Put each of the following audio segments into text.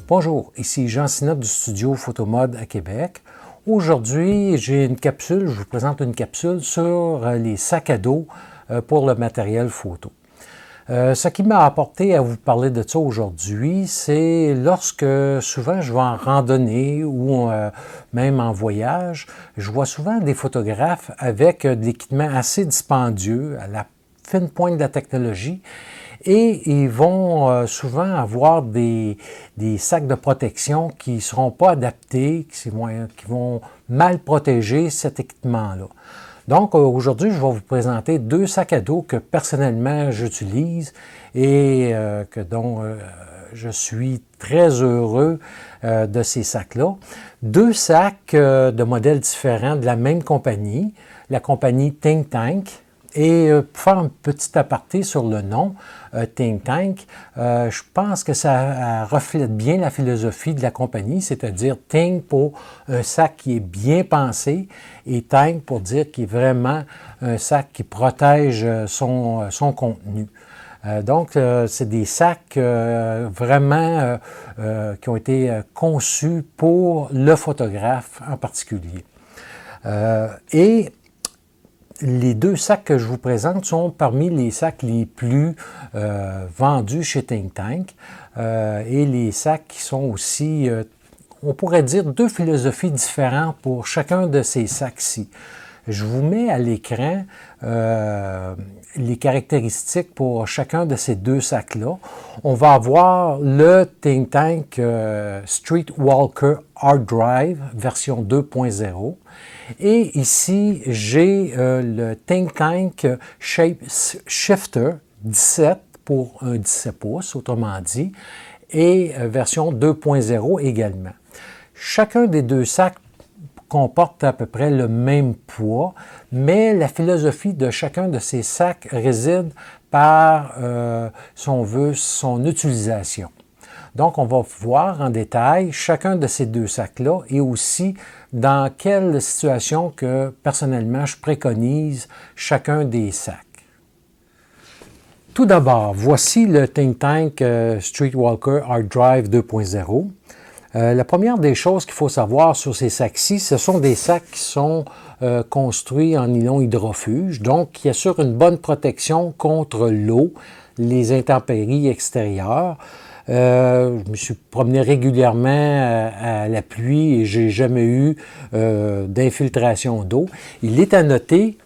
Bonjour, ici Jean Sinotte du studio Photomode à Québec. Aujourd'hui, j'ai une capsule, je vous présente une capsule sur les sacs à dos pour le matériel photo. Ce qui m'a apporté à vous parler de ça aujourd'hui, c'est lorsque souvent je vais en randonnée ou même en voyage, je vois souvent des photographes avec de l'équipement assez dispendieux, à la fine pointe de la technologie, et ils vont souvent avoir des sacs de protection qui ne seront pas adaptés, qui vont mal protéger cet équipement-là. Donc aujourd'hui, je vais vous présenter deux sacs à dos que personnellement j'utilise et dont je suis très heureux de ces sacs-là. Deux sacs de modèles différents de la même compagnie, la compagnie Think Tank. Et pour faire un petit aparté sur le nom, Think Tank, je pense que ça reflète bien la philosophie de la compagnie, c'est-à-dire Think pour un sac qui est bien pensé et Tank pour dire qu'il est vraiment un sac qui protège son contenu. Donc, c'est des sacs vraiment qui ont été conçus pour le photographe en particulier. Et les deux sacs que je vous présente sont parmi les sacs les plus vendus chez Think Tank et les sacs qui sont aussi, on pourrait dire, deux philosophies différentes pour chacun de ces sacs-ci. Je vous mets à l'écran les caractéristiques pour chacun de ces deux sacs-là. On va avoir le Think Tank Streetwalker Hard Drive version 2.0. Et ici, j'ai le Think Tank Shape Shifter 17 pour un 17 pouces, autrement dit, et version 2.0 également. Chacun des deux sacs comporte à peu près le même poids, mais la philosophie de chacun de ces sacs réside par, si on veut, son utilisation. Donc, on va voir en détail chacun de ces deux sacs-là et aussi dans quelle situation que, personnellement, je préconise chacun des sacs. Tout d'abord, voici le Think Tank Streetwalker Hard Drive 2.0. La première des choses qu'il faut savoir sur ces sacs-ci, ce sont des sacs qui sont construits en nylon hydrofuge, donc qui assurent une bonne protection contre l'eau, les intempéries extérieures. Je me suis promené régulièrement à la pluie et je n'ai jamais eu d'infiltration d'eau. Il est à noter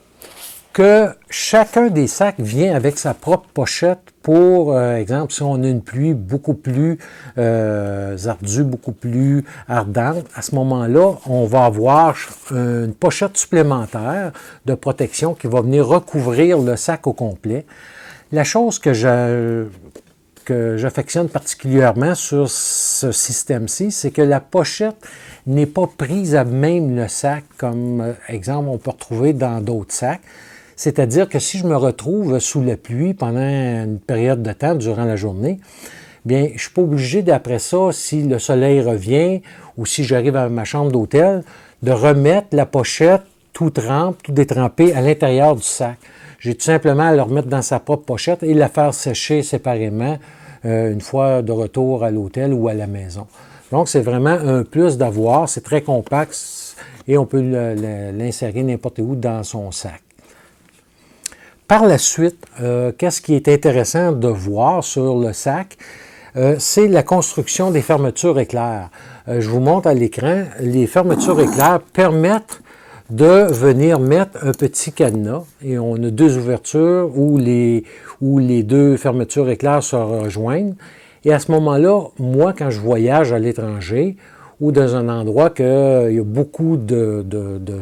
que chacun des sacs vient avec sa propre pochette pour, exemple, si on a une pluie beaucoup plus ardue, beaucoup plus ardente, à ce moment-là, on va avoir une pochette supplémentaire de protection qui va venir recouvrir le sac au complet. La chose que j'affectionne particulièrement sur ce système-ci, c'est que la pochette n'est pas prise à même le sac, comme, exemple, on peut retrouver dans d'autres sacs. C'est-à-dire que si je me retrouve sous la pluie pendant une période de temps durant la journée, bien, je ne suis pas obligé d'après ça, si le soleil revient ou si j'arrive à ma chambre d'hôtel, de remettre la pochette tout trempe, tout détrempée à l'intérieur du sac. J'ai tout simplement à le remettre dans sa propre pochette et la faire sécher séparément une fois de retour à l'hôtel ou à la maison. Donc, c'est vraiment un plus d'avoir. C'est très compact et on peut l'insérer n'importe où dans son sac. Par la suite, qu'est-ce qui est intéressant de voir sur le sac? C'est la construction des fermetures éclair. Je vous montre à l'écran, les fermetures éclair permettent de venir mettre un petit cadenas et on a deux ouvertures où les deux fermetures éclair se rejoignent. Et à ce moment-là, moi, quand je voyage à l'étranger ou dans un endroit qu'il y a beaucoup de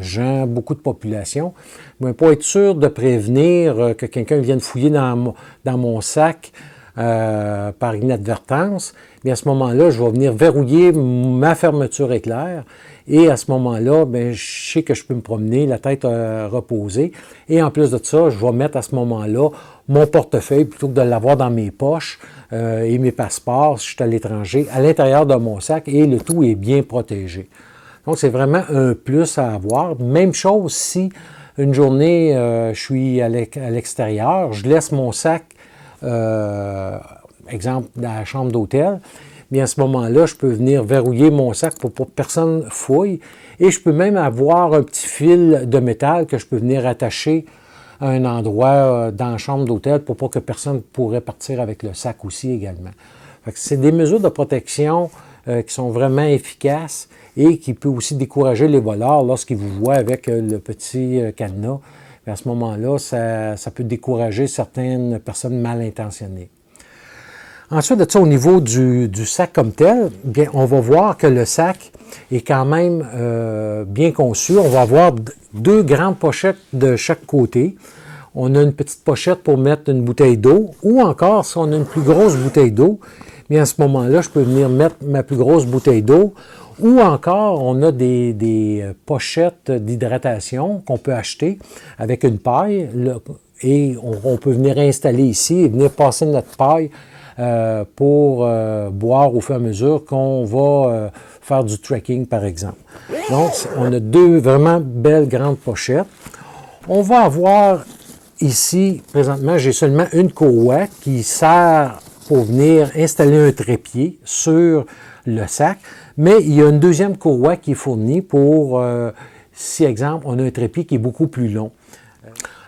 gens, beaucoup de population, bien, pour être sûr de prévenir que quelqu'un vienne fouiller dans mon sac par inadvertance, bien à ce moment-là, je vais venir verrouiller ma fermeture éclair et à ce moment-là, bien, je sais que je peux me promener, la tête reposée. Et en plus de ça, je vais mettre à ce moment-là mon portefeuille, plutôt que de l'avoir dans mes poches et mes passeports, si je suis à l'étranger, à l'intérieur de mon sac et le tout est bien protégé. Donc, c'est vraiment un plus à avoir. Même chose si une journée, je suis à l'extérieur, je laisse mon sac, exemple, dans la chambre d'hôtel, bien à ce moment-là, je peux venir verrouiller mon sac pour que personne fouille. Et je peux même avoir un petit fil de métal que je peux venir attacher à un endroit dans la chambre d'hôtel pour pas que personne pourrait partir avec le sac aussi également. C'est des mesures de protection qui sont vraiment efficaces et qui peuvent aussi décourager les voleurs lorsqu'ils vous voient avec le petit cadenas. À ce moment-là, ça peut décourager certaines personnes mal intentionnées. Ensuite de ça, au niveau du sac comme tel, bien, on va voir que le sac est quand même bien conçu. On va avoir deux grandes pochettes de chaque côté. On a une petite pochette pour mettre une bouteille d'eau, ou encore, si on a une plus grosse bouteille d'eau, bien à ce moment-là, je peux venir mettre ma plus grosse bouteille d'eau, ou encore, on a des pochettes d'hydratation qu'on peut acheter avec une paille, et on peut venir installer ici et venir passer notre paille pour boire au fur et à mesure qu'on va faire du trekking, par exemple. Donc, on a deux vraiment belles grandes pochettes. On va avoir ici, présentement, j'ai seulement une courroie qui sert pour venir installer un trépied sur le sac, mais il y a une deuxième courroie qui est fournie pour, si, exemple, on a un trépied qui est beaucoup plus long.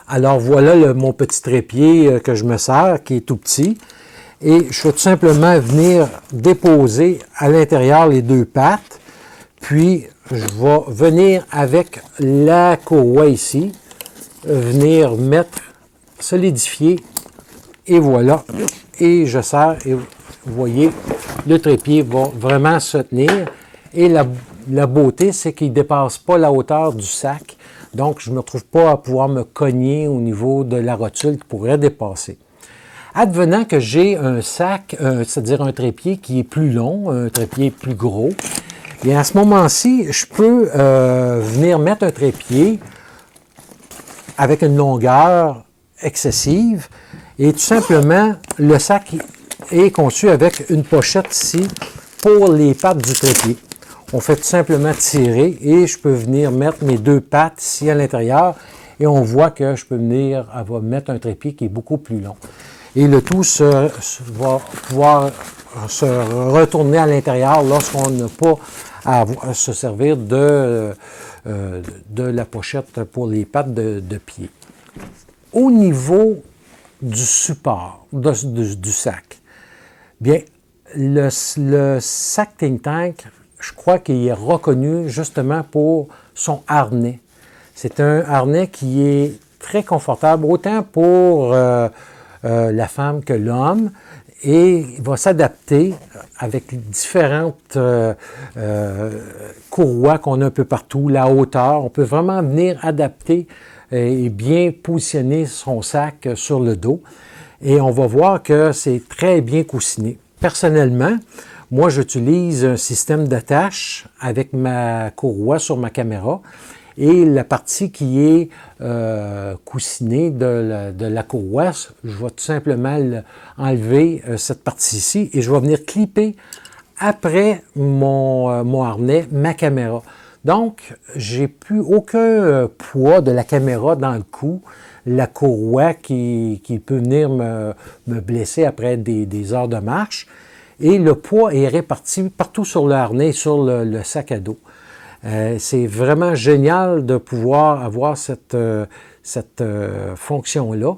Alors, voilà mon petit trépied que je me sers, qui est tout petit. Et je vais tout simplement venir déposer à l'intérieur les deux pattes, puis je vais venir avec la courroie ici, venir mettre, solidifier, et voilà, et je serre, et vous voyez, le trépied va vraiment se tenir, et la beauté, c'est qu'il ne dépasse pas la hauteur du sac, donc je ne me retrouve pas à pouvoir me cogner au niveau de la rotule qui pourrait dépasser. Advenant que j'ai un sac, c'est-à-dire un trépied qui est plus long, un trépied plus gros, bien à ce moment-ci, je peux venir mettre un trépied avec une longueur excessive et tout simplement, le sac est conçu avec une pochette ici pour les pattes du trépied. On fait tout simplement tirer et je peux venir mettre mes deux pattes ici à l'intérieur et on voit que je peux venir mettre un trépied qui est beaucoup plus long. Et le tout va pouvoir se retourner à l'intérieur lorsqu'on n'a pas à se servir de la pochette pour les pattes de pied. Au niveau du support du sac, bien, le sac Think Tank, je crois qu'il est reconnu justement pour son harnais. C'est un harnais qui est très confortable, autant pour la femme que l'homme, et il va s'adapter avec différentes courroies qu'on a un peu partout, la hauteur. On peut vraiment venir adapter et bien positionner son sac sur le dos. Et on va voir que c'est très bien coussiné. Personnellement, moi, j'utilise un système d'attache avec ma courroie sur ma caméra. Et la partie qui est coussinée de la courroie, je vais tout simplement enlever cette partie-ci et je vais venir clipper après mon harnais, ma caméra. Donc, j'ai plus aucun poids de la caméra dans le cou, la courroie qui peut venir me blesser après des heures de marche. Et le poids est réparti partout sur le harnais et sur le sac à dos. C'est vraiment génial de pouvoir avoir cette fonction-là.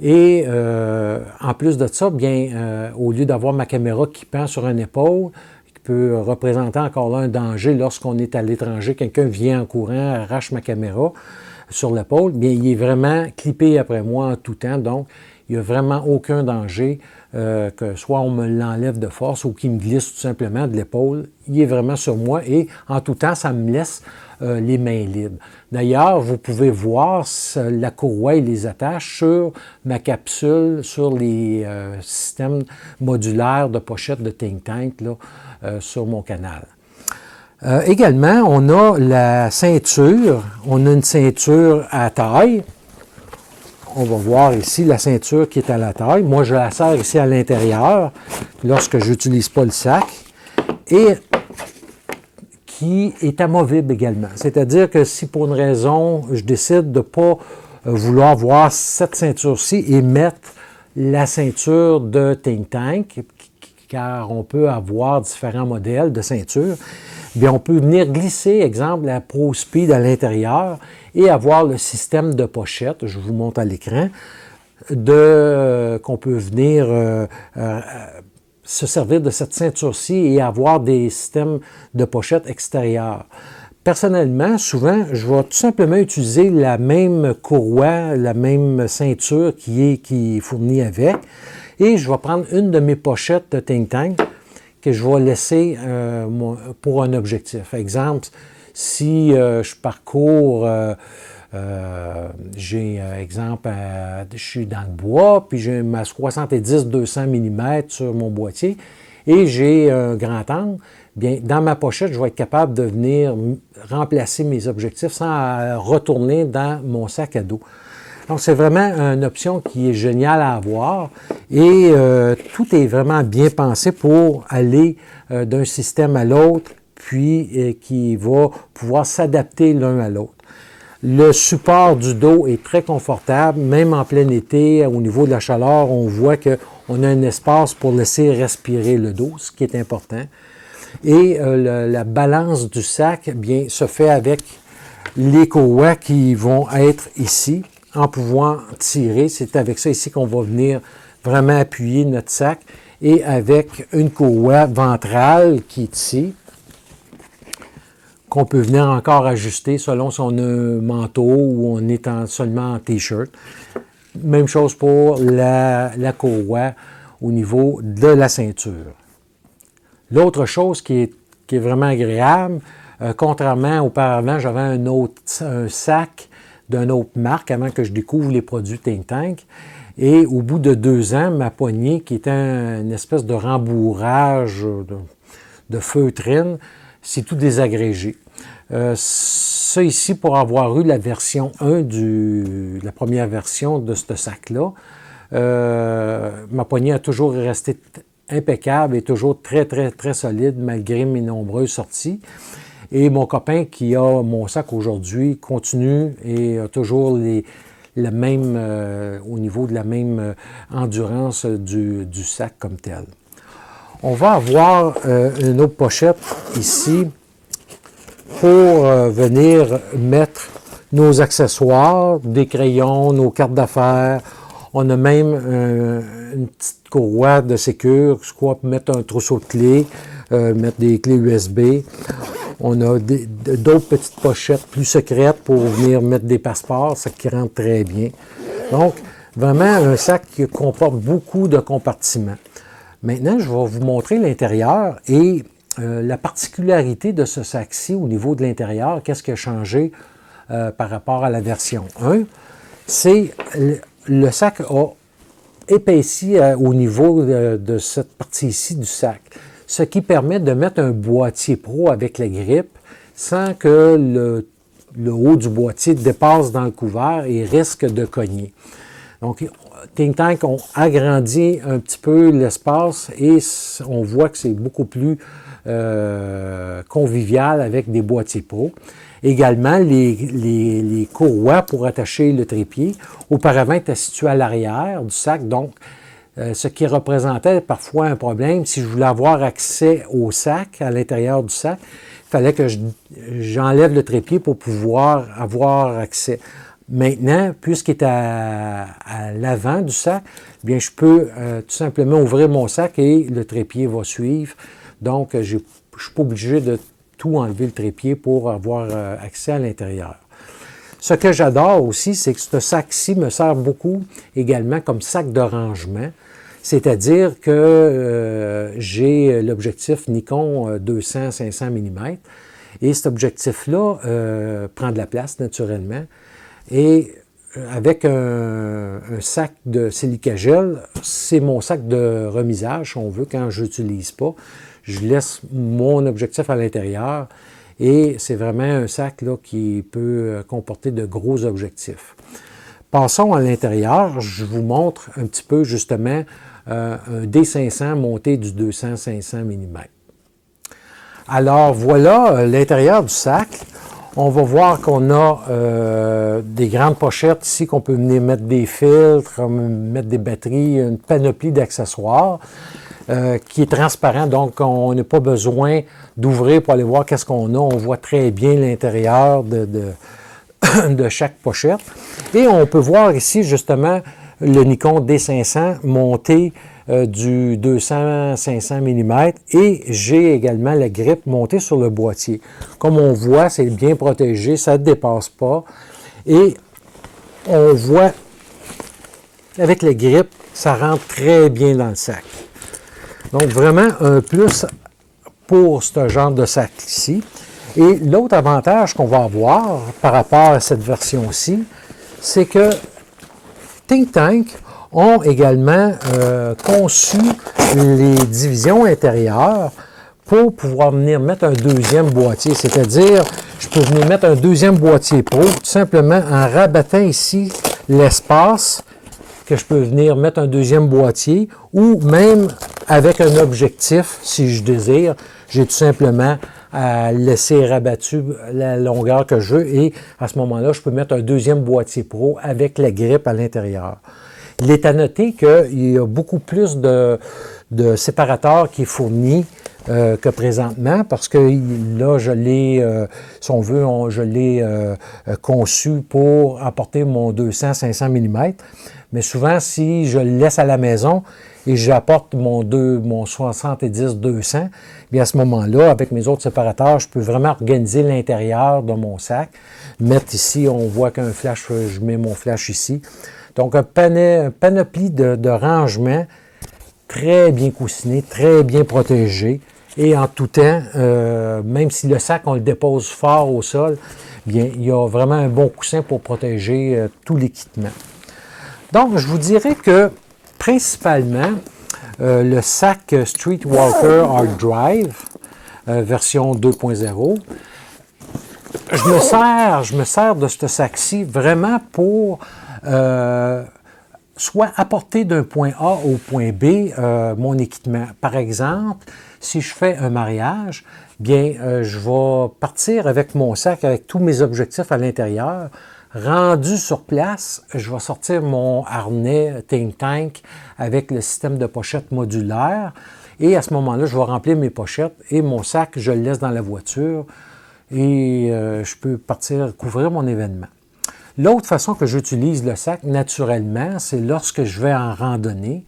Et en plus de ça, bien, au lieu d'avoir ma caméra qui pend sur une épaule, qui peut représenter encore là un danger lorsqu'on est à l'étranger, quelqu'un vient en courant, arrache ma caméra sur l'épaule, bien, il est vraiment clippé après moi en tout temps. Donc, Il n'y a vraiment aucun danger que soit on me l'enlève de force ou qu'il me glisse tout simplement de l'épaule. Il est vraiment sur moi et en tout temps, ça me laisse les mains libres. D'ailleurs, vous pouvez voir la courroie et les attaches sur ma capsule, sur les systèmes modulaires de pochettes de think tank là, sur mon canal. Également, on a la ceinture. On a une ceinture à taille. On va voir ici la ceinture qui est à la taille. Moi, je la serre ici à l'intérieur lorsque je n'utilise pas le sac. Et qui est amovible également. C'est-à-dire que si pour une raison, je décide de ne pas vouloir voir cette ceinture-ci et mettre la ceinture de think tank, car on peut avoir différents modèles de ceinture, bien, on peut venir glisser, exemple, la Pro Speed à l'intérieur et avoir le système de pochette, je vous montre à l'écran, qu'on peut venir se servir de cette ceinture-ci et avoir des systèmes de pochette extérieures. Personnellement, souvent, je vais tout simplement utiliser la même courroie, la même ceinture qui est fournie avec, et je vais prendre une de mes pochettes de think tank que je vais laisser pour un objectif. Exemple, si je parcours, exemple, je suis dans le bois, puis j'ai ma 70-200 mm sur mon boîtier, et j'ai un grand angle, bien, dans ma pochette, je vais être capable de venir remplacer mes objectifs sans retourner dans mon sac à dos. Donc, c'est vraiment une option qui est géniale à avoir et tout est vraiment bien pensé pour aller d'un système à l'autre, puis qui va pouvoir s'adapter l'un à l'autre. Le support du dos est très confortable, même en plein été, au niveau de la chaleur, on voit qu'on a un espace pour laisser respirer le dos, ce qui est important. Et la balance du sac, bien, se fait avec les courroies qui vont être ici, en pouvant tirer. C'est avec ça ici qu'on va venir vraiment appuyer notre sac et avec une courroie ventrale qui est ici, qu'on peut venir encore ajuster selon si on a un manteau ou on est seulement en t-shirt. Même chose pour la courroie au niveau de la ceinture. L'autre chose qui est vraiment agréable, contrairement auparavant, j'avais un sac d'une autre marque avant que je découvre les produits think tank. Et au bout de 2 ans, ma poignée, qui était une espèce de rembourrage de feutrine, c'est tout désagrégé. Ça ici, pour avoir eu la version 1 la première version de ce sac-là, ma poignée a toujours resté impeccable et toujours très, très, très solide malgré mes nombreuses sorties. Et mon copain qui a mon sac aujourd'hui continue et a toujours le même, au niveau de la même endurance du sac comme tel. On va avoir une autre pochette ici pour venir mettre nos accessoires, des crayons, nos cartes d'affaires. On a même une petite courroie de sécurité, quoi, pour mettre un trousseau de clés, mettre des clés USB. On a d'autres petites pochettes plus secrètes pour venir mettre des passeports, ça qui rentre très bien. Donc, vraiment un sac qui comporte beaucoup de compartiments. Maintenant, je vais vous montrer l'intérieur et la particularité de ce sac-ci au niveau de l'intérieur, qu'est-ce qui a changé par rapport à la version 1, c'est le sac a épaissi au niveau de cette partie-ci du sac, ce qui permet de mettre un boîtier pro avec la grippe sans que le haut du boîtier dépasse dans le couvert et risque de cogner. Donc, think tank ont agrandi un petit peu l'espace et on voit que c'est beaucoup plus convivial avec des boîtiers pro. Également, les courroies pour attacher le trépied, auparavant étaient situées à l'arrière du sac, donc ce qui représentait parfois un problème. Si je voulais avoir accès au sac, à l'intérieur du sac, il fallait que j'enlève le trépied pour pouvoir avoir accès. Maintenant, puisqu'il est à l'avant du sac, bien, je peux tout simplement ouvrir mon sac et le trépied va suivre. Donc, je ne suis pas obligé de tout enlever le trépied pour avoir accès à l'intérieur. Ce que j'adore aussi, c'est que ce sac-ci me sert beaucoup également comme sac de rangement. C'est-à-dire que j'ai l'objectif Nikon 200-500 mm et cet objectif-là prend de la place naturellement. Et avec un sac de silicagel, c'est mon sac de remisage, si on veut, quand je n'utilise pas. Je laisse mon objectif à l'intérieur et c'est vraiment un sac là, qui peut comporter de gros objectifs. Passons à l'intérieur, je vous montre un petit peu justement un D500 monté du 200-500 mm. Alors voilà l'intérieur du sac. On va voir qu'on a des grandes pochettes ici qu'on peut venir mettre des filtres, mettre des batteries, une panoplie d'accessoires qui est transparent. Donc, on n'a pas besoin d'ouvrir pour aller voir qu'est-ce qu'on a. On voit très bien l'intérieur de chaque pochette. Et on peut voir ici justement le Nikon D500 monté du 200-500 mm et j'ai également la grippe montée sur le boîtier. Comme on voit, c'est bien protégé, ça ne dépasse pas. Et on voit, avec la grippe, ça rentre très bien dans le sac. Donc vraiment un plus pour ce genre de sac-ci. Et l'autre avantage qu'on va avoir par rapport à cette version-ci, c'est que Think Tank ont également conçu les divisions intérieures pour pouvoir venir mettre un deuxième boîtier. C'est-à-dire, je peux venir mettre un deuxième boîtier pro, tout simplement en rabattant ici l'espace que je peux venir mettre un deuxième boîtier ou même avec un objectif, si je désire, j'ai tout simplement à laisser rabattu la longueur que je veux et à ce moment-là, je peux mettre un deuxième boîtier pro avec la grippe à l'intérieur. Il est à noter qu'il y a beaucoup plus de séparateurs qui est fourni que présentement parce que là, je l'ai, si on veut, je l'ai conçu pour apporter mon 200-500 mm. Mais souvent, si je le laisse à la maison et j'apporte mon 70-200, bien à ce moment-là, avec mes autres séparateurs, je peux vraiment organiser l'intérieur de mon sac. Mettre ici, on voit qu'un flash, je mets mon flash ici. Donc, un panoplie de rangement très bien coussiné, très bien protégé. Et en tout temps, même si le sac, on le dépose fort au sol, bien, il y a vraiment un bon coussin pour protéger tout l'équipement. Donc, je vous dirais que, principalement, le sac Streetwalker Hard Drive, version 2.0, je me sers de ce sac-ci vraiment pour soit apporter d'un point A au point B mon équipement. Par exemple, si je fais un mariage, bien, je vais partir avec mon sac, avec tous mes objectifs à l'intérieur. Rendu sur place, je vais sortir mon harnais Think Tank avec le système de pochette modulaire et à ce moment-là, je vais remplir mes pochettes et mon sac, je le laisse dans la voiture et je peux partir couvrir mon événement. L'autre façon que j'utilise le sac, naturellement, c'est lorsque je vais en randonnée.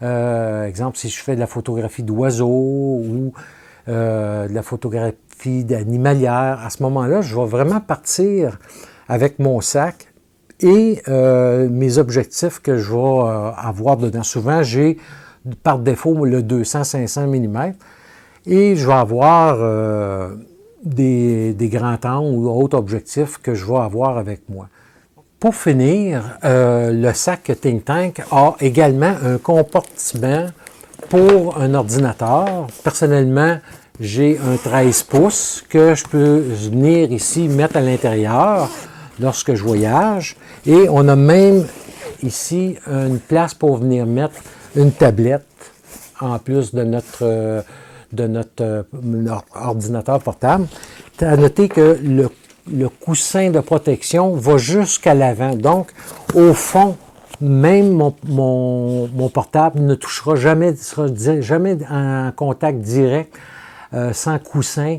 Exemple, si je fais de la photographie d'oiseaux ou de la photographie d'animalière, à ce moment-là, je vais vraiment partir avec mon sac et mes objectifs que je vais avoir dedans. Souvent, j'ai par défaut le 200-500 mm et je vais avoir des grands angles ou autres objectifs que je vais avoir avec moi. Pour finir, le sac Think Tank a également un compartiment pour un ordinateur. Personnellement, j'ai un 13 pouces que je peux venir ici mettre à l'intérieur lorsque je voyage. Et on a même ici une place pour venir mettre une tablette en plus de notre ordinateur portable. À noter que le coussin de protection va jusqu'à l'avant. Donc, au fond, même mon portable ne touchera jamais, ne sera jamais en contact direct sans coussin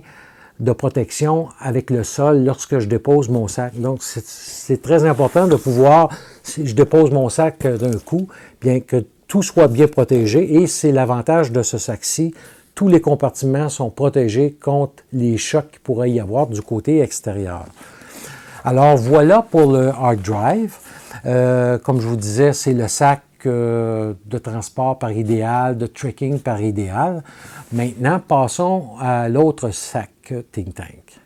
de protection avec le sol lorsque je dépose mon sac. Donc, c'est très important de pouvoir, si je dépose mon sac d'un coup, bien que tout soit bien protégé et c'est l'avantage de ce sac-ci. Tous les compartiments sont protégés contre les chocs qu'il pourrait y avoir du côté extérieur. Alors voilà pour le hard drive. Comme je vous disais, c'est le sac de transport par idéal, de trekking par idéal. Maintenant, passons à l'autre sac Think Tank.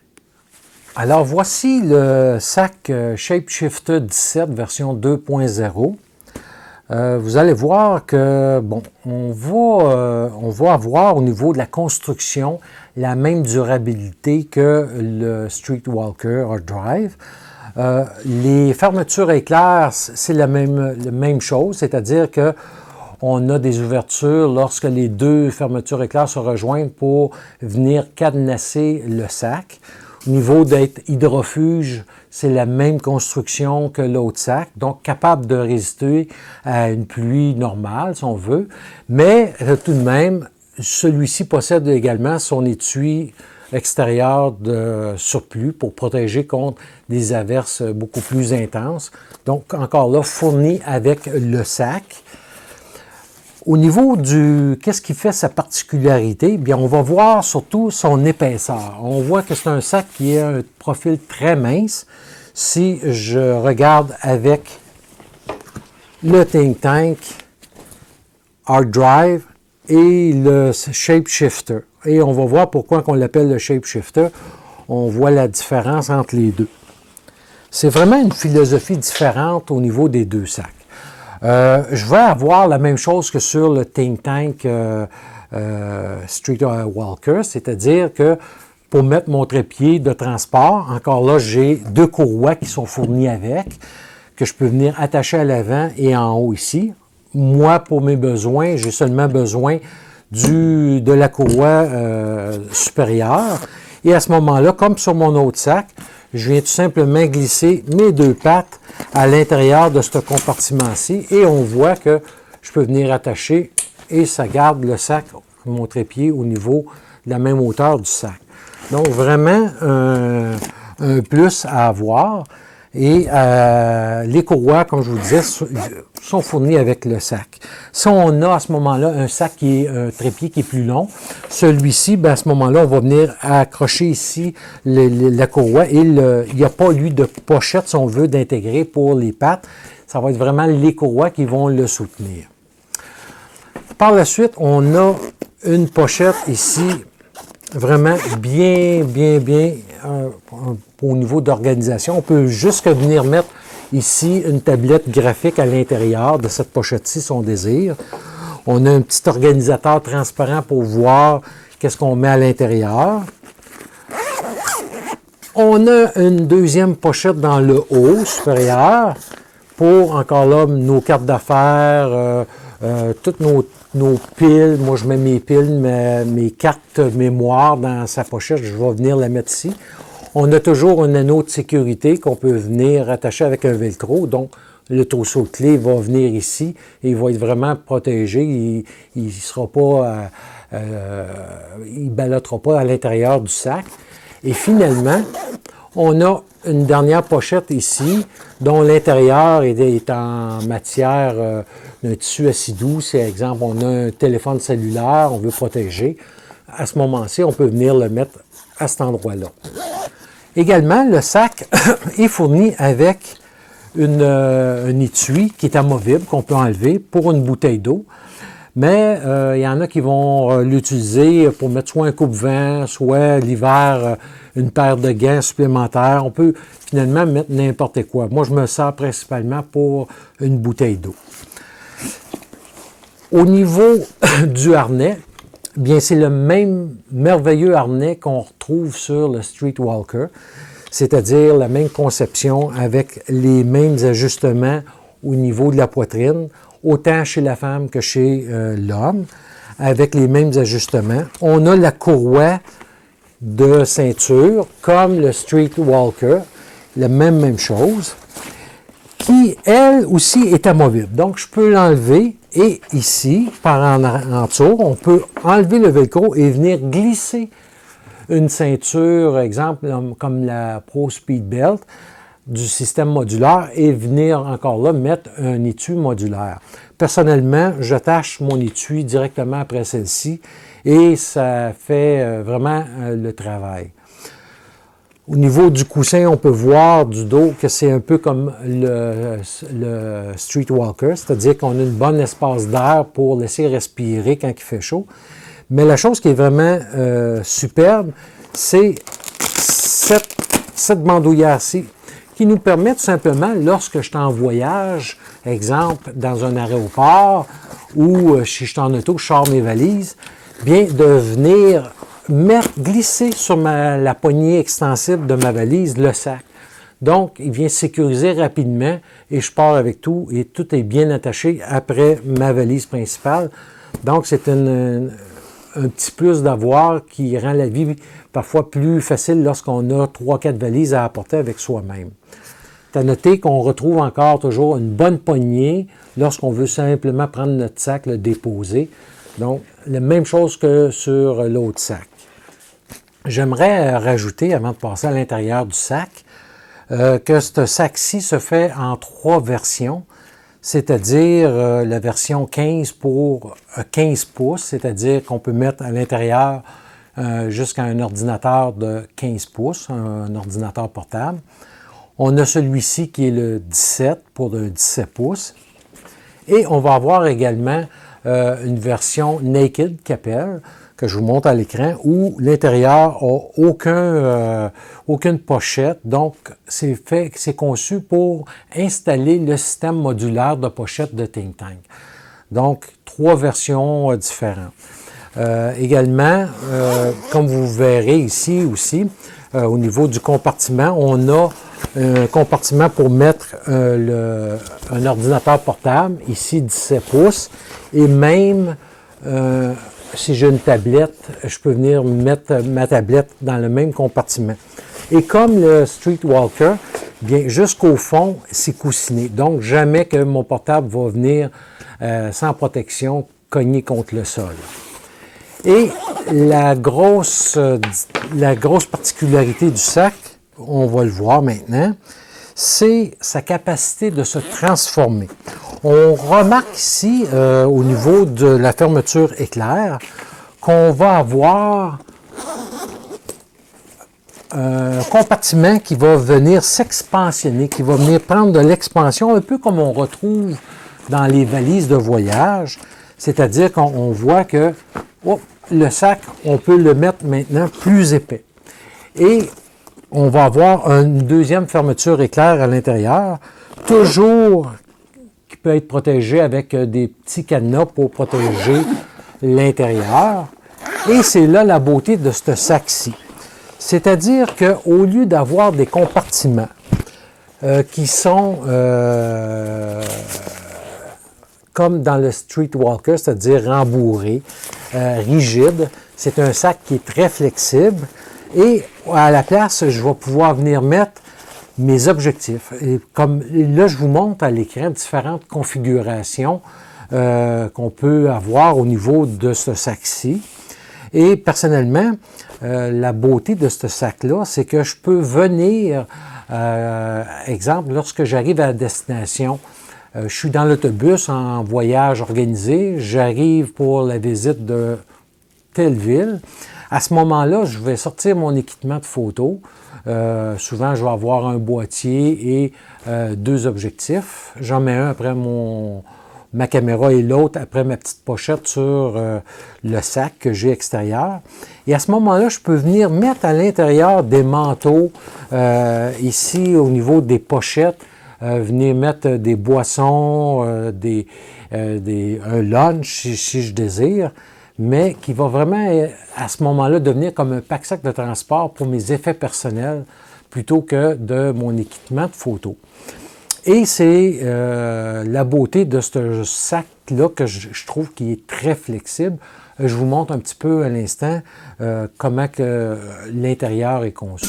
Alors voici le sac Shapeshifter 17 version 2.0. Vous allez voir que, bon, on va avoir au niveau de la construction la même durabilité que le Streetwalker Hard Drive. Les fermetures éclairs, c'est la même chose, c'est-à-dire que on a des ouvertures lorsque les deux fermetures éclairs se rejoignent pour venir cadenasser le sac. Au niveau d'être hydrofuge, c'est la même construction que l'autre sac, donc capable de résister à une pluie normale, si on veut. Mais tout de même, celui-ci possède également son étui extérieur de surplus pour protéger contre des averses beaucoup plus intenses. Donc, encore là, fourni avec le sac. Au niveau du qu'est-ce qui fait sa particularité, bien, on va voir surtout son épaisseur. On voit que c'est un sac qui a un profil très mince. Si je regarde avec le Think Tank Hard Drive et le Shapeshifter, et on va voir pourquoi on l'appelle le Shapeshifter. On voit la différence entre les deux. C'est vraiment une philosophie différente au niveau des deux sacs. Je vais avoir la même chose que sur le Think Tank Streetwalker, c'est-à-dire que pour mettre mon trépied de transport, encore là, j'ai deux courroies qui sont fournies avec, que je peux venir attacher à l'avant et en haut ici. Moi, pour mes besoins, j'ai seulement besoin de la courroie supérieure. Et à ce moment-là, comme sur mon autre sac, je viens tout simplement glisser mes deux pattes à l'intérieur de ce compartiment-ci et on voit que je peux venir attacher et ça garde le sac, mon trépied, au niveau de la même hauteur du sac. Donc, vraiment un plus à avoir. Et les courroies, comme je vous disais, sont fournies avec le sac. Si on a à ce moment-là un sac qui est un trépied qui est plus long, celui-ci, ben, à ce moment-là, on va venir accrocher ici la courroie et il n'y a pas, lui, de pochette, si on veut, d'intégrer pour les pattes. Ça va être vraiment les courroies qui vont le soutenir. Par la suite, on a une pochette ici, vraiment bien au niveau d'organisation. On peut juste venir mettre ici une tablette graphique à l'intérieur de cette pochette-ci, si on désire. On a un petit organisateur transparent pour voir qu'est-ce qu'on met à l'intérieur. On a une deuxième pochette dans le haut supérieur pour, encore là, nos cartes d'affaires, toutes nos piles. Moi, je mets mes piles, mes cartes mémoire dans sa pochette. Je vais venir la mettre ici. On a toujours un anneau de sécurité qu'on peut venir attacher avec un velcro. Donc, le trousseau de clés va venir ici et il va être vraiment protégé. Il sera pas, il ballottera pas à l'intérieur du sac. Et finalement, on a une dernière pochette ici, dont l'intérieur est en matière d'un tissu assez doux. C'est exemple, on a un téléphone cellulaire, on veut protéger. À ce moment-ci, on peut venir le mettre à cet endroit-là. Également, le sac est fourni avec un étui qui est amovible, qu'on peut enlever pour une bouteille d'eau. Mais il y en a qui vont l'utiliser pour mettre soit un coupe-vent, soit l'hiver, une paire de gants supplémentaires. On peut finalement mettre n'importe quoi. Moi, je me sers principalement pour une bouteille d'eau. Au niveau du harnais, bien, c'est le même merveilleux harnais qu'on retrouve sur le Streetwalker, c'est-à-dire la même conception avec les mêmes ajustements au niveau de la poitrine, autant chez la femme que chez l'homme, avec les mêmes ajustements. On a la courroie de ceinture, comme le Streetwalker, la même chose, qui, elle aussi, est amovible. Donc, je peux l'enlever et ici, par en dessous, on peut enlever le velcro et venir glisser une ceinture, exemple, comme la Pro Speed Belt du système modulaire et venir encore là mettre un étui modulaire. Personnellement, j'attache mon étui directement après celle-ci et ça fait vraiment le travail. Au niveau du coussin, on peut voir du dos que c'est un peu comme le Streetwalker, c'est-à-dire qu'on a une bonne espace d'air pour laisser respirer quand il fait chaud. Mais la chose qui est vraiment superbe, c'est cette bandoulière-ci qui nous permet tout simplement, lorsque je suis en voyage, exemple, dans un aéroport ou si je suis en auto, je sors mes valises, bien de venir glisser sur la poignée extensible de ma valise le sac. Donc, il vient sécuriser rapidement et je pars avec tout et tout est bien attaché après ma valise principale. Donc, c'est un petit plus d'avoir qui rend la vie parfois plus facile lorsqu'on a 3-4 valises à apporter avec soi-même. C'est à noter qu'on retrouve encore toujours une bonne poignée lorsqu'on veut simplement prendre notre sac, le déposer. Donc, la même chose que sur l'autre sac. J'aimerais rajouter, avant de passer à l'intérieur du sac, que ce sac-ci se fait en 3 versions, c'est-à-dire la version 15 pour 15 pouces, c'est-à-dire qu'on peut mettre à l'intérieur jusqu'à un ordinateur de 15 pouces, un ordinateur portable. On a celui-ci qui est le 17 pour le 17 pouces. Et on va avoir également une version Naked qui appelle, que je vous montre à l'écran, où l'intérieur n'a aucune pochette. Donc, c'est conçu pour installer le système modulaire de pochette de Think Tank. Donc, 3 versions différentes. Également, comme vous verrez ici aussi, au niveau du compartiment, on a un compartiment pour mettre un ordinateur portable, ici 17 pouces, et même si j'ai une tablette, je peux venir mettre ma tablette dans le même compartiment. Et comme le Streetwalker, bien jusqu'au fond, c'est coussiné. Donc, jamais que mon portable va venir sans protection cogner contre le sol. Et la grosse particularité du sac, on va le voir maintenant, c'est sa capacité de se transformer. On remarque ici, au niveau de la fermeture éclair, qu'on va avoir un compartiment qui va venir s'expansionner, qui va venir prendre de l'expansion, un peu comme on retrouve dans les valises de voyage, c'est-à-dire qu'on voit que le sac, on peut le mettre maintenant plus épais. Et on va avoir une deuxième fermeture éclair à l'intérieur, toujours qui peut être protégée avec des petits cadenas pour protéger l'intérieur. Et c'est là la beauté de ce sac-ci. C'est-à-dire qu'au lieu d'avoir des compartiments qui sont comme dans le Streetwalker, c'est-à-dire rembourrés, rigides, c'est un sac qui est très flexible. Et à la place, je vais pouvoir venir mettre mes objectifs. Et là, je vous montre à l'écran différentes configurations qu'on peut avoir au niveau de ce sac-ci. Et personnellement, la beauté de ce sac-là, c'est que je peux venir, exemple, lorsque j'arrive à la destination, je suis dans l'autobus en voyage organisé, j'arrive pour la visite de telle ville. À ce moment-là, je vais sortir mon équipement de photo. Souvent, je vais avoir un boîtier et 2 objectifs. J'en mets un après ma caméra et l'autre après ma petite pochette sur le sac que j'ai extérieur. Et à ce moment-là, je peux venir mettre à l'intérieur des manteaux, ici au niveau des pochettes, venir mettre des boissons, un lunch si je désire, mais qui va vraiment, à ce moment-là, devenir comme un pack-sac de transport pour mes effets personnels plutôt que de mon équipement de photo. Et c'est la beauté de ce sac-là que je trouve qui est très flexible. Je vous montre un petit peu à l'instant comment que l'intérieur est conçu.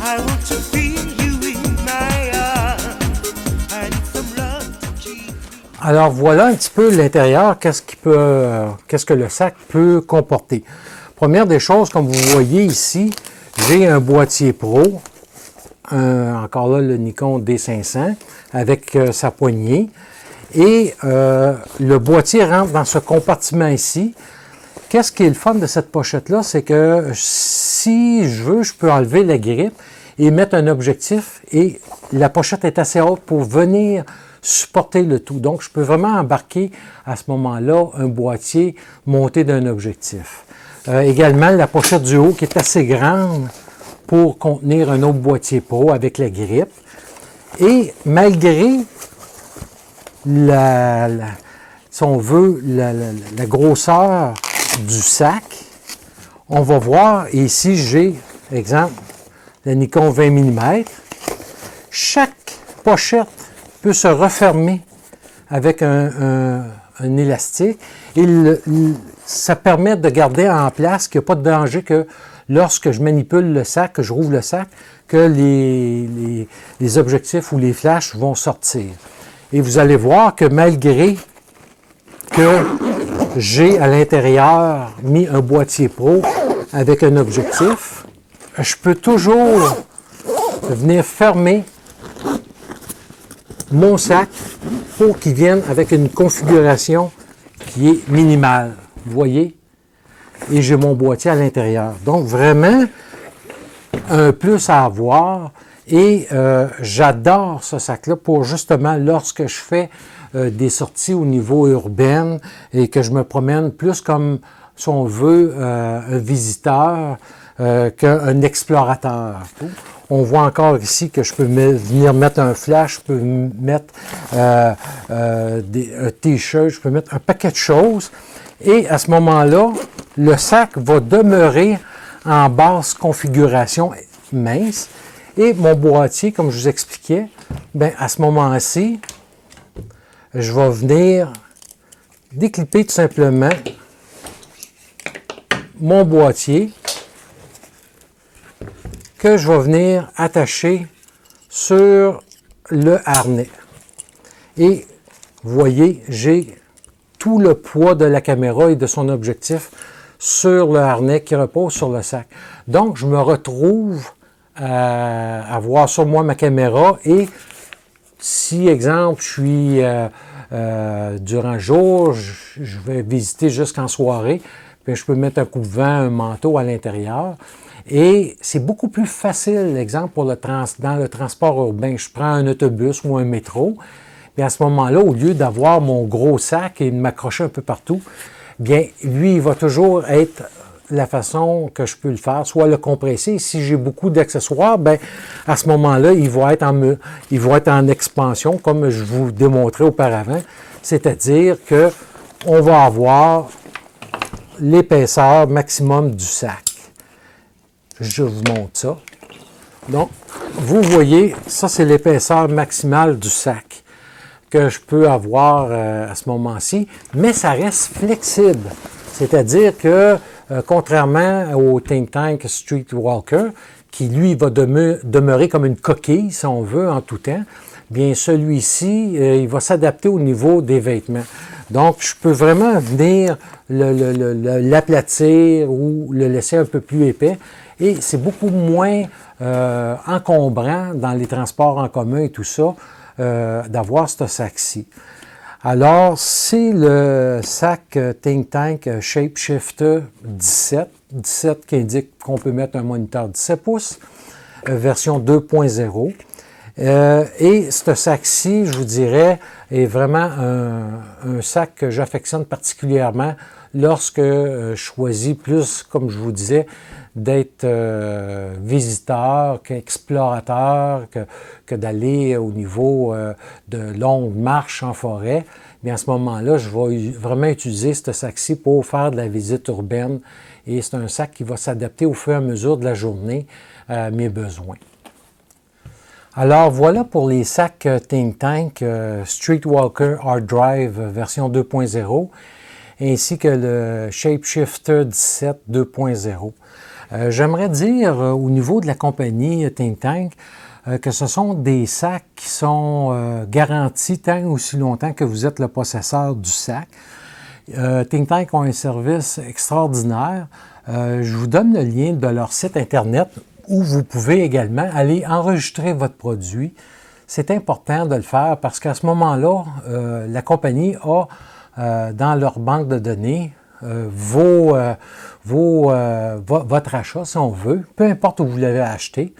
I want to feel you in my arms. I need some love to keep me. Alors voilà un petit peu l'intérieur, qu'est-ce que le sac peut comporter. Première des choses, comme vous voyez ici, j'ai un boîtier pro, encore là le Nikon D500 avec sa poignée. Et le boîtier rentre dans ce compartiment ici. Qu'est-ce qui est le fun de cette pochette-là? C'est que si je veux, je peux enlever la grippe et mettre un objectif. Et la pochette est assez haute pour venir supporter le tout. Donc, je peux vraiment embarquer à ce moment-là un boîtier monté d'un objectif. Également, la pochette du haut qui est assez grande pour contenir un autre boîtier pro avec la grippe. Et malgré si on veut, la grosseur du sac, on va voir, ici j'ai, exemple, le Nikon 20 mm. Chaque pochette peut se refermer avec un élastique et ça permet de garder en place qu'il n'y a pas de danger que lorsque je manipule le sac, que je rouvre le sac, que les objectifs ou les flashs vont sortir. Et vous allez voir que malgré que j'ai à l'intérieur mis un boîtier pro avec un objectif, je peux toujours venir fermer mon sac pour qu'il vienne avec une configuration qui est minimale. Vous voyez? Et j'ai mon boîtier à l'intérieur. Donc vraiment, un plus à avoir. Et j'adore ce sac-là pour justement lorsque je fais des sorties au niveau urbain et que je me promène plus comme, si on veut, un visiteur qu'un explorateur. On voit encore ici que je peux venir mettre un flash, je peux mettre un t-shirt, je peux mettre un paquet de choses. Et à ce moment-là, le sac va demeurer en basse configuration mince. Et mon boîtier, comme je vous expliquais, bien, à ce moment-ci, je vais venir déclipper tout simplement mon boîtier que je vais venir attacher sur le harnais. Et vous voyez, j'ai tout le poids de la caméra et de son objectif sur le harnais qui repose sur le sac. Donc, je me retrouve à avoir sur moi ma caméra et si, exemple, je suis durant le jour, je vais visiter jusqu'en soirée, puis je peux mettre un coupe-vent, un manteau à l'intérieur. Et c'est beaucoup plus facile, exemple, dans le transport urbain. Je prends un autobus ou un métro, puis à ce moment-là, au lieu d'avoir mon gros sac et de m'accrocher un peu partout, bien, lui, il va toujours être la façon que je peux le faire, soit le compresser. Si j'ai beaucoup d'accessoires, bien, à ce moment-là, il va être en expansion, comme je vous démontrais auparavant. C'est-à-dire qu'on va avoir l'épaisseur maximum du sac. Je vous montre ça. Donc, vous voyez, ça, c'est l'épaisseur maximale du sac que je peux avoir à ce moment-ci, mais ça reste flexible. C'est-à-dire que, contrairement au Think Tank Streetwalker, qui lui va demeurer comme une coquille, si on veut, en tout temps, bien celui-ci, il va s'adapter au niveau des vêtements. Donc, je peux vraiment venir l'aplatir ou le laisser un peu plus épais. Et c'est beaucoup moins encombrant dans les transports en commun et tout ça, d'avoir ce sac-ci. Alors, c'est le sac Think Tank Shapeshifter 17 qui indique qu'on peut mettre un moniteur 17 pouces, version 2.0. Et ce sac-ci, je vous dirais, est vraiment un sac que j'affectionne particulièrement lorsque je choisis plus, comme je vous disais, d'être visiteur qu'explorateur, que d'aller au niveau de longues marches en forêt. Bien, à ce moment-là, je vais vraiment utiliser ce sac-ci pour faire de la visite urbaine. Et c'est un sac qui va s'adapter au fur et à mesure de la journée à mes besoins. Alors voilà pour les sacs Think Tank Streetwalker Hard Drive version 2.0 ainsi que le Shapeshifter 17 2.0. J'aimerais dire au niveau de la compagnie Think Tank que ce sont des sacs qui sont garantis tant aussi longtemps que vous êtes le possesseur du sac. Think Tank ont un service extraordinaire. Je vous donne le lien de leur site Internet où vous pouvez également aller enregistrer votre produit. C'est important de le faire parce qu'à ce moment-là, la compagnie a dans leur banque de données votre achat, si on veut, peu importe où vous l'avez acheté.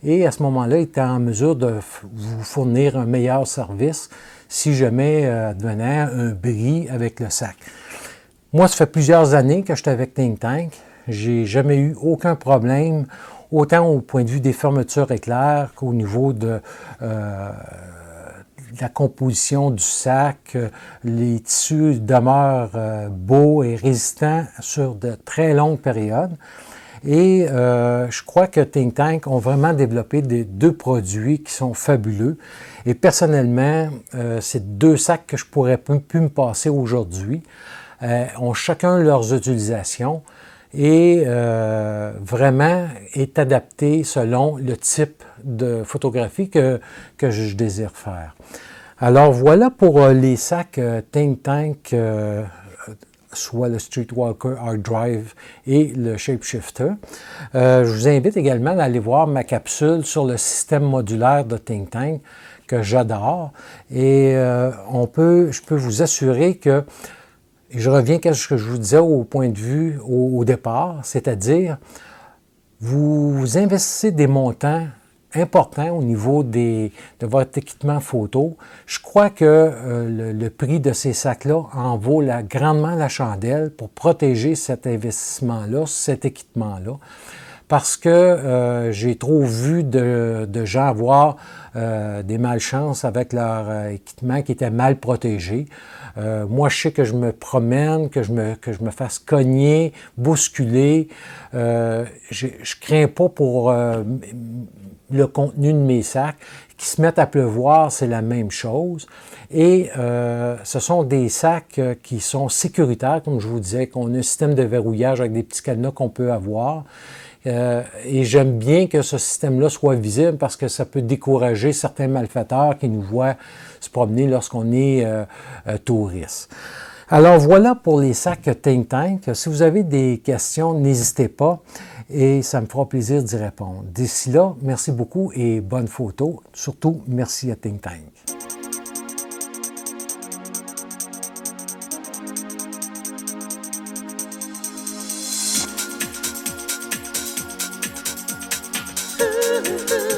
Et à ce moment-là, il est en mesure de vous fournir un meilleur service si jamais devenait un bris avec le sac. Moi, ça fait plusieurs années que je suis avec Think Tank. J'ai jamais eu aucun problème, autant au point de vue des fermetures éclairs qu'au niveau de la composition du sac. Les tissus demeurent beaux et résistants sur de très longues périodes. Et je crois que Think Tank ont vraiment développé deux produits qui sont fabuleux. Et personnellement, c'est deux sacs que je pourrais plus me passer aujourd'hui. Ont chacun leurs utilisations et vraiment est adapté selon le type de photographie que je désire faire. Alors voilà pour les sacs Think Tank, soit le Streetwalker Art Drive et le Shapeshifter. Je vous invite également à aller voir ma capsule sur le système modulaire de Think Tank que j'adore. Et je peux vous assurer que, et je reviens à ce que je vous disais au point de vue au départ, c'est-à-dire vous investissez des montants importants au niveau de votre équipement photo. Je crois que le prix de ces sacs-là en vaut grandement la chandelle pour protéger cet investissement-là, cet équipement-là. Parce que j'ai trop vu de gens avoir des malchances avec leur équipement qui était mal protégé. Moi, je sais que je me promène, que je me fasse cogner, bousculer. Je crains pas pour le contenu de mes sacs. Qui se mettent à pleuvoir, c'est la même chose. Et ce sont des sacs qui sont sécuritaires, comme je vous disais, qu'on a un système de verrouillage avec des petits cadenas qu'on peut avoir. Et j'aime bien que ce système-là soit visible parce que ça peut décourager certains malfaiteurs qui nous voient se promener lorsqu'on est touriste. Alors voilà pour les sacs Think Tank. Si vous avez des questions, n'hésitez pas et ça me fera plaisir d'y répondre. D'ici là, merci beaucoup et bonne photo. Surtout, merci à Think Tank. Ooh.